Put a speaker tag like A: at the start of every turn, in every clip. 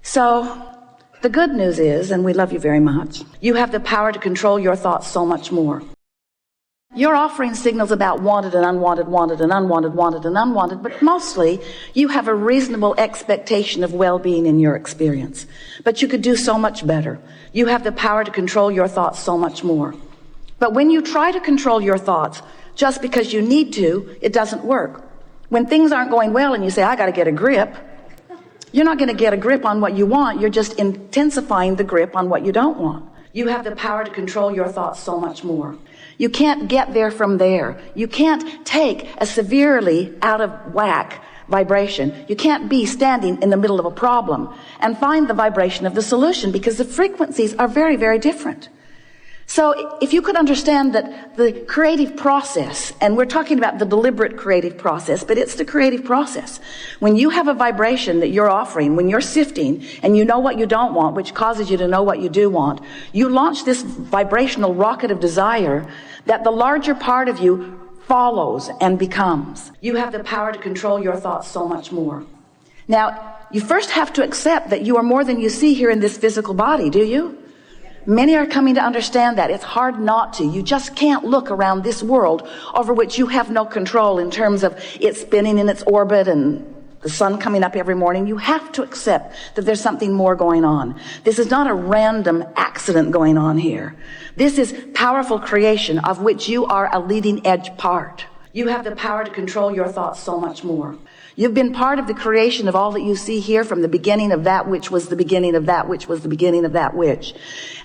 A: So the good news is, and we love you very much, you have the power to control your thoughts so much more. You're offering signals about wanted and unwanted, wanted and unwanted, wanted and unwanted, but mostly you have a reasonable expectation of well-being in your experience. But you could do so much better. You have the power to control your thoughts so much more. But when you try to control your thoughts just because you need to, it doesn't work. When things aren't going well and you say, I got to get a grip, you're not going to get a grip on what you want. You're just intensifying the grip on what you don't want. You have the power to control your thoughts so much more. You can't get there from there. You can't take a severely out of whack vibration. You can't be standing in the middle of a problem and find the vibration of the solution, because the frequencies are very, very different. So if you could understand that the creative process, and we're talking about the deliberate creative process, but it's the creative process. When you have a vibration that you're offering, when you're sifting and you know what you don't want, which causes you to know what you do want, you launch this vibrational rocket of desire that the larger part of you follows and becomes. You have the power to control your thoughts so much more. Now, you first have to accept that you are more than you see here in this physical body, do you? Many are coming to understand that. It's hard not to. You just can't look around this world over which you have no control in terms of it spinning in its orbit and the sun coming up every morning. You have to accept that there's something more going on. This is not a random accident going on here. This is powerful creation of which you are a leading edge part. You have the power to control your thoughts so much more. You've been part of the creation of all that you see here from the beginning of that which was the beginning of that which was the beginning of that which.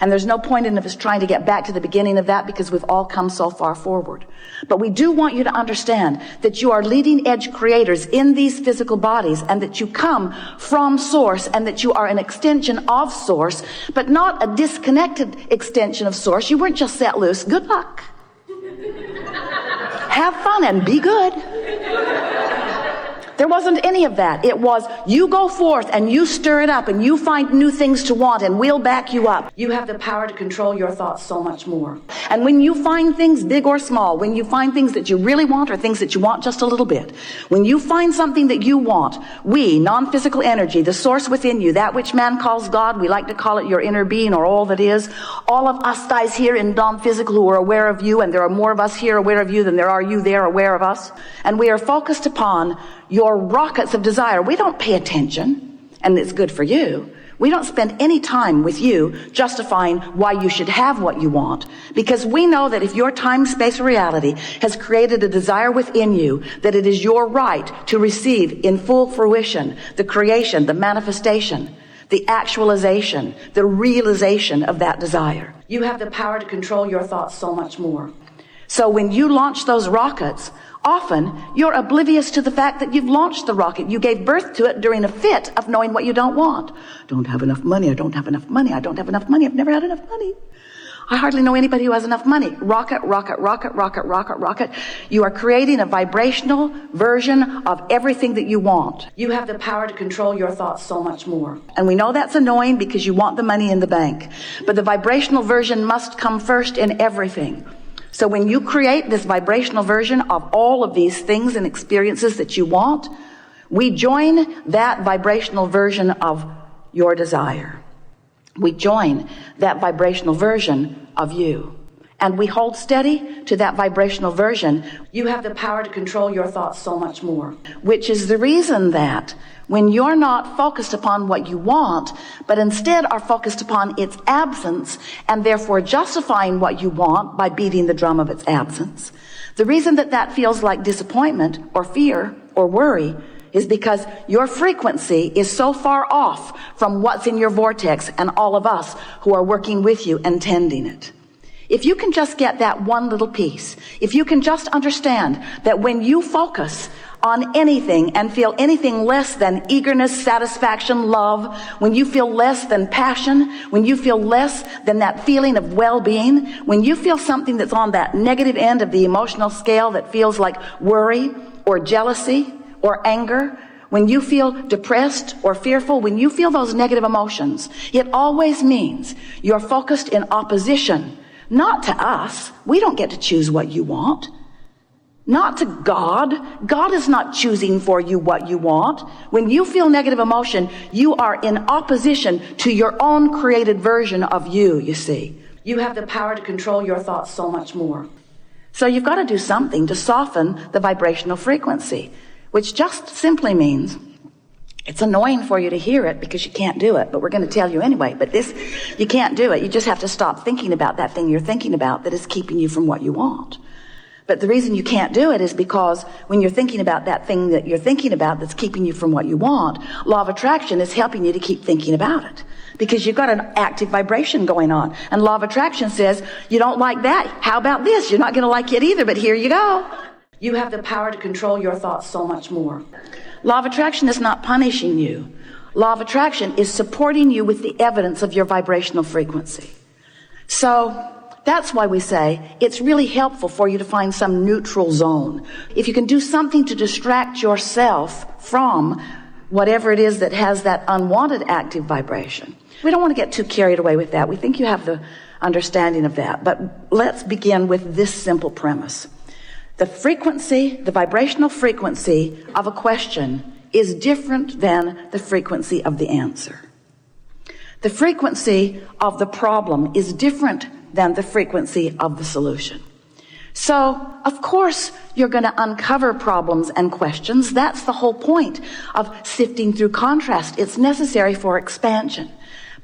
A: And there's no point in us trying to get back to the beginning of that, because we've all come so far forward. But we do want you to understand that you are leading edge creators in these physical bodies, and that you come from source, and that you are an extension of source, but not a disconnected extension of source. You weren't just set loose. Good luck. Have fun and be good. There wasn't any of that. It was, you go forth and you stir it up and you find new things to want, and we'll back you up. You have the power to control your thoughts so much more. And when you find things big or small, when you find things that you really want or things that you want just a little bit, when you find something that you want, we, non-physical energy, the source within you, that which man calls God, we like to call it your inner being or all that is, all of us guys here in non-physical who are aware of you, and there are more of us here aware of you than there are you there aware of us, and we are focused upon your rockets of desire. We don't pay attention, and it's good for you. We don't spend any time with you justifying why you should have what you want, because we know that if your time, space, or reality has created a desire within you, that it is your right to receive in full fruition the creation, the manifestation, the actualization, the realization of that desire. You have the power to control your thoughts so much more. So when you launch those rockets, often you're oblivious to the fact that you've launched the rocket. You gave birth to it during a fit of knowing what you don't want. Don't have enough money. I don't have enough money. I don't have enough money. I've never had enough money. I hardly know anybody who has enough money. Rocket, rocket, rocket, rocket, rocket, rocket. You are creating a vibrational version of everything that you want. You have the power to control your thoughts so much more. And we know that's annoying because you want the money in the bank. But the vibrational version must come first in everything. So when you create this vibrational version of all of these things and experiences that you want, we join that vibrational version of your desire. We join that vibrational version of you. And we hold steady to that vibrational version. You have the power to control your thoughts so much more. Which is the reason that when you're not focused upon what you want, but instead are focused upon its absence, and therefore justifying what you want by beating the drum of its absence, the reason that that feels like disappointment or fear or worry is because your frequency is so far off from what's in your vortex and all of us who are working with you and tending it. If you can just get that one little piece, if you can just understand that when you focus on anything and feel anything less than eagerness, satisfaction, love, when you feel less than passion, when you feel less than that feeling of well-being, when you feel something that's on that negative end of the emotional scale that feels like worry or jealousy or anger, when you feel depressed or fearful, when you feel those negative emotions, it always means you're focused in opposition, not to us. We don't get to choose what you want. not to God. God is not choosing for you what you want. When you feel negative emotion, you are in opposition to your own created version of you see. You have the power to control your thoughts so much more. So you've got to do something to soften the vibrational frequency, which just simply means it's annoying for you to hear it because you can't do it, but we're going to tell you anyway. But you can't do it. You just have to stop thinking about that thing you're thinking about that is keeping you from what you want. But the reason you can't do it is because when you're thinking about that thing that you're thinking about that's keeping you from what you want, law of attraction is helping you to keep thinking about it. Because you've got an active vibration going on. And law of attraction says, you don't like that. How about this? You're not going to like it either, but here you go. You have the power to control your thoughts so much more. Law of attraction is not punishing you. Law of attraction is supporting you with the evidence of your vibrational frequency. So that's why we say it's really helpful for you to find some neutral zone. If you can do something to distract yourself from whatever it is that has that unwanted active vibration. We don't want to get too carried away with that. We think you have the understanding of that. But let's begin with this simple premise. The frequency, the vibrational frequency of a question is different than the frequency of the answer. The frequency of the problem is different than the frequency of the solution. So, of course, you're going to uncover problems and questions. That's the whole point of sifting through contrast. It's necessary for expansion.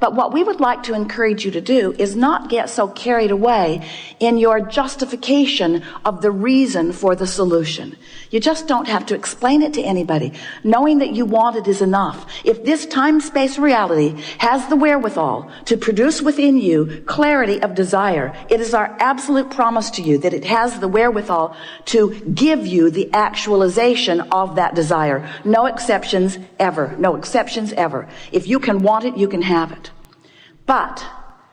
A: But what we would like to encourage you to do is not get so carried away in your justification of the reason for the solution. You just don't have to explain it to anybody. Knowing that you want it is enough. If this time-space reality has the wherewithal to produce within you clarity of desire, it is our absolute promise to you that it has the wherewithal to give you the actualization of that desire. No exceptions ever. No exceptions ever. If you can want it, you can have it. But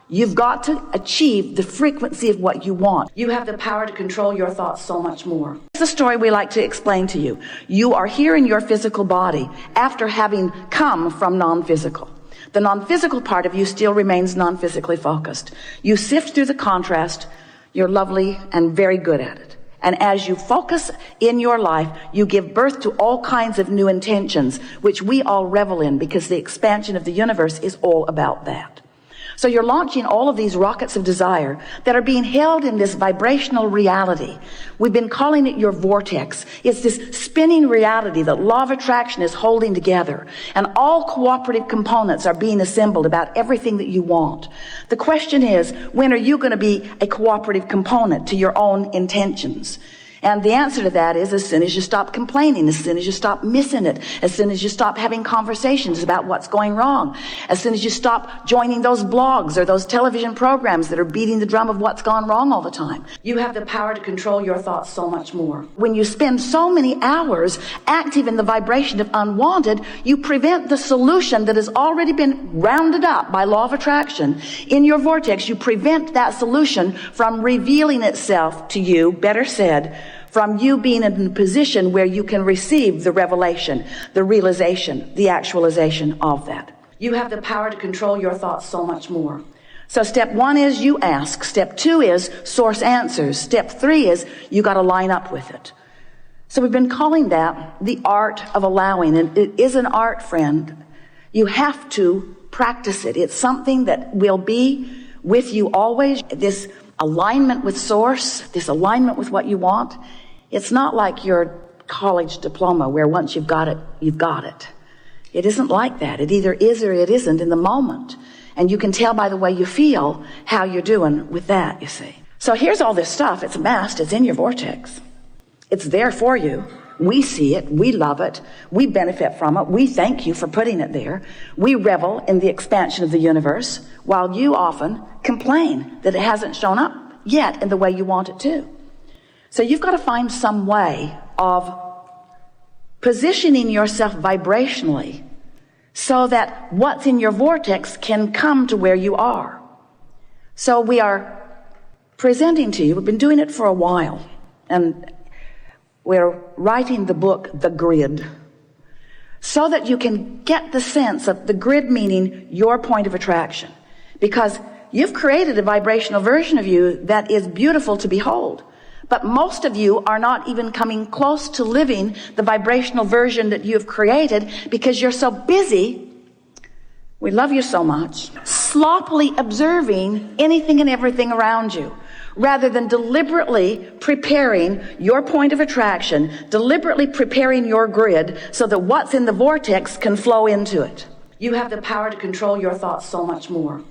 A: you've got to achieve the frequency of what you want. You have the power to control your thoughts so much more. It's a story we like to explain to you. You are here in your physical body after having come from non-physical. The non-physical part of you still remains non-physically focused. You sift through the contrast. You're lovely and very good at it. And as you focus in your life, you give birth to all kinds of new intentions, which we all revel in because the expansion of the universe is all about that. So you're launching all of these rockets of desire that are being held in this vibrational reality. We've been calling it your vortex. It's this spinning reality that law of attraction is holding together. And all cooperative components are being assembled about everything that you want. The question is, when are you going to be a cooperative component to your own intentions? And the answer to that is as soon as you stop complaining, as soon as you stop missing it, as soon as you stop having conversations about what's going wrong, as soon as you stop joining those blogs or those television programs that are beating the drum of what's gone wrong all the time. You have the power to control your thoughts so much more. When you spend so many hours active in the vibration of unwanted, you prevent the solution that has already been rounded up by law of attraction in your vortex. You prevent that solution from revealing itself to you, better said, from you being in a position where you can receive the revelation, the realization, the actualization of that. You have the power to control your thoughts so much more. So step 1 is you ask. Step 2 is source answers. Step 3 is you got to line up with it. So we've been calling that the art of allowing. And it is an art, friend. You have to practice it. It's something that will be with you always. This alignment with source, this alignment with what you want. It's not like your college diploma where once you've got it, you've got it. It isn't like that. It either is or it isn't in the moment. And you can tell by the way you feel how you're doing with that, you see. So here's all this stuff. It's amassed. It's in your vortex. It's there for you. We see it. We love it. We benefit from it. We thank you for putting it there. We revel in the expansion of the universe while you often complain that it hasn't shown up yet in the way you want it to. So you've got to find some way of positioning yourself vibrationally so that what's in your vortex can come to where you are. So we are presenting to you, we've been doing it for a while, and we're writing the book, The Grid, so that you can get the sense of the grid meaning your point of attraction. Because you've created a vibrational version of you that is beautiful to behold. But most of you are not even coming close to living the vibrational version that you have created because you're so busy. We love you so much. Sloppily observing anything and everything around you, rather than deliberately preparing your point of attraction, deliberately preparing your grid so that what's in the vortex can flow into it. You have the power to control your thoughts so much more.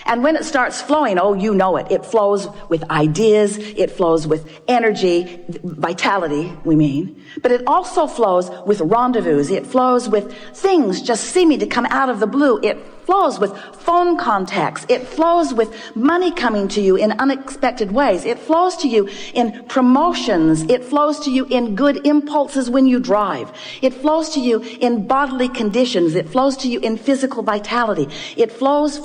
A: And when it starts flowing, oh, you know it. It flows with ideas. It flows with energy, vitality, we mean. But it also flows with rendezvous. It flows with things just seeming to come out of the blue. It flows with phone contacts. It flows with money coming to you in unexpected ways. It flows to you in promotions. It flows to you in good impulses when you drive. It flows to you in bodily conditions. It flows to you in physical vitality. It flows.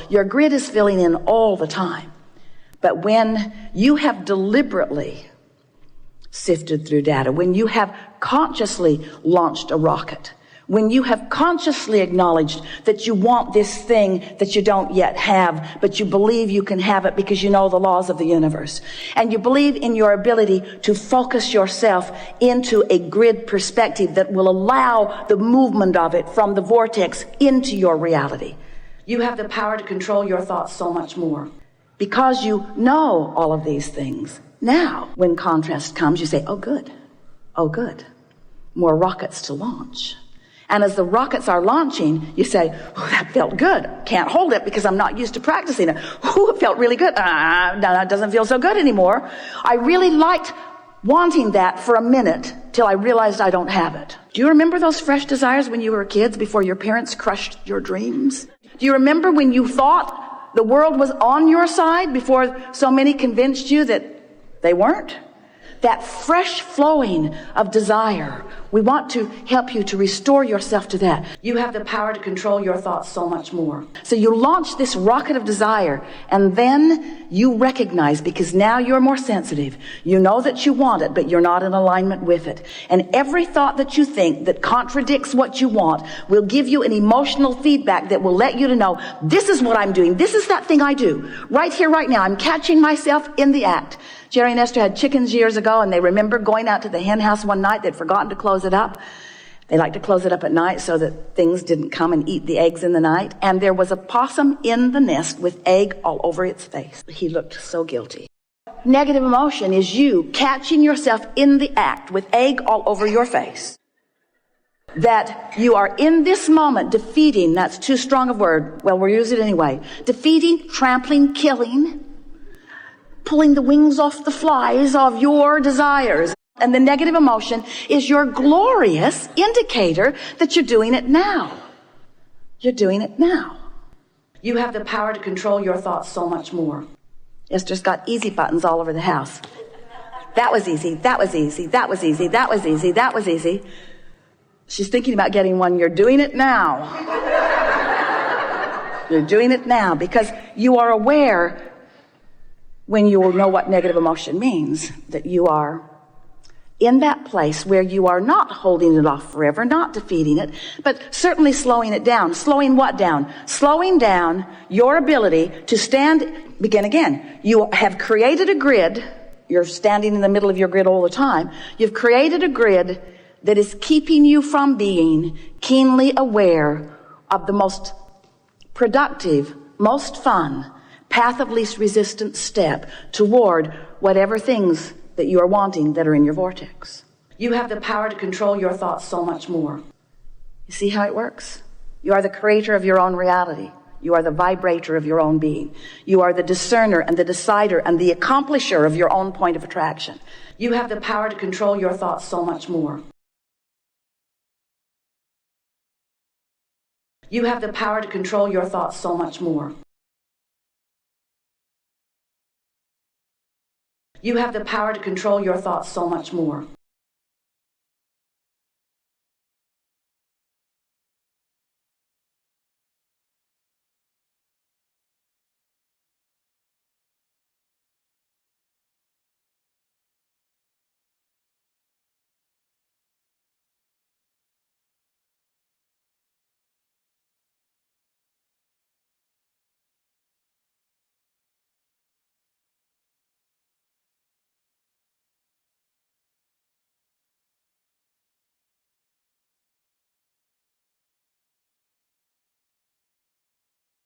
A: Your grid is filling in all the time. But when you have deliberately sifted through data, when you have consciously launched a rocket, when you have consciously acknowledged that you want this thing that you don't yet have, but you believe you can have it because you know the laws of the universe, and you believe in your ability to focus yourself into a grid perspective that will allow the movement of it from the vortex into your reality, you have the power to control your thoughts so much more. Because you know all of these things. Now, when contrast comes, you say, oh good, more rockets to launch. And as the rockets are launching, you say, oh, that felt good. Can't hold it because I'm not used to practicing it. Oh, it felt really good. No, it doesn't feel so good anymore. I really liked wanting that for a minute till I realized I don't have it. Do you remember those fresh desires when you were kids before your parents crushed your dreams? Do you remember when you thought the world was on your side before so many convinced you that they weren't? That fresh flowing of desire. We want to help you to restore yourself to that. You have the power to control your thoughts so much more. So you launch this rocket of desire, and then you recognize, because now you're more sensitive. You know that you want it, but you're not in alignment with it. And every thought that you think that contradicts what you want will give you an emotional feedback that will let you to know, this is what I'm doing. This is that thing I do. Right here, right now. I'm catching myself in the act. Jerry and Esther had chickens years ago, and they remember going out to the hen house one night. They'd forgotten to close it up. They like to close it up at night so that things didn't come and eat the eggs in the night. And there was a possum in the nest with egg all over its face. He looked so guilty. Negative emotion is you catching yourself in the act with egg all over your face. That you are in this moment defeating, that's too strong a word. Well, we'll use it anyway. Defeating, trampling, killing, pulling the wings off the flies of your desires. And the negative emotion is your glorious indicator that you're doing it now. You're doing it now. You have the power to control your thoughts so much more. Esther's got easy buttons all over the house. That was easy, that was easy, that was easy, that was easy, that was easy. She's thinking about getting one. You're doing it now. You're doing it now because you are aware, when you know what negative emotion means, that you are in that place where you are not holding it off forever, not defeating it, but certainly slowing it down. Slowing what down? Slowing down your ability to stand, begin again. You have created a grid. You're standing in the middle of your grid all the time. You've created a grid that is keeping you from being keenly aware of the most productive, most fun, path of least resistance step toward whatever things that you are wanting that are in your vortex. You have the power to control your thoughts so much more. You see how it works? You are the creator of your own reality. You are the vibrator of your own being. You are the discerner and the decider and the accomplisher of your own point of attraction. You have the power to control your thoughts so much more. You have the power to control your thoughts so much more. You have the power to control your thoughts so much more.